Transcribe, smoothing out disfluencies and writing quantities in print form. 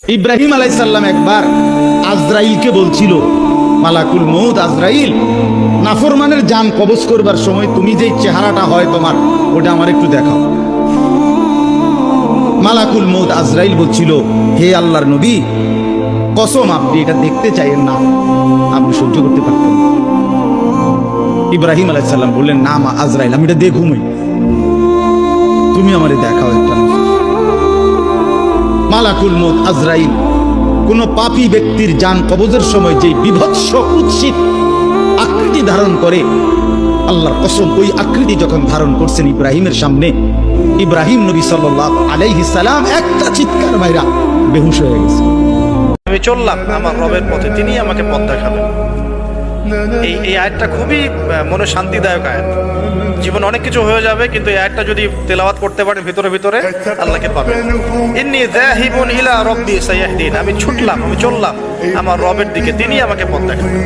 ইব্রাহিম আলাইহিস সালাম একবার আজরাইলকে বলছিল, মালাকুল মউত আজরাইল, নাফরমানের জান কবজ করবার সময় তুমি যেই চেহারাটা হয় তোমার, ওটা আমার একটু দেখাও। মালাকুল মউত আজরাইল বলছিল, হে আল্লাহর নবী, কসম আপনি এটা দেখতে চাইেন না, আপনি সহ্য করতে পারতেন। ইব্রাহিম আলাইহিস সালাম বললেন, না মা আজরাইল, আমি এটা দেখুমই, তুমি আমারে দেখাও একটা। মালাকুল মউত আজরাইল কোন পাপী ব্যক্তির জান কবজের সময় যে বিভৎস কুৎসিত আকৃতি ধারণ করে, আল্লাহর কসম ওই আকৃতি যখন ধারণ করছেন ইব্রাহিমের সামনে, ইব্রাহিম নবী সাল্লাল্লাহু আলাইহি সাল্লাম একটা চিৎকার মাইরা বেহুশ হয়ে গেছে। আমি চললাম আমার রবের পথে, তিনি আমাকে পথ দেখাবেন। এই আয়াতটা খুবই মনে শান্তিদায়ক আয়াত। জীবন অনেক কিছু হয়ে যাবে, কিন্তু এই আয়াতটা যদি তেলাওয়াত করতে পারেন ভিতরে ভিতরে, আল্লাহকে পাবেন। ইন্নী যাহিবুন ইলা রাব্বি সায়াহদিন, আমি ছুটলাম, আমি চললাম আমার রবের দিকে, তিনি আমাকে পথ দেখাবেন।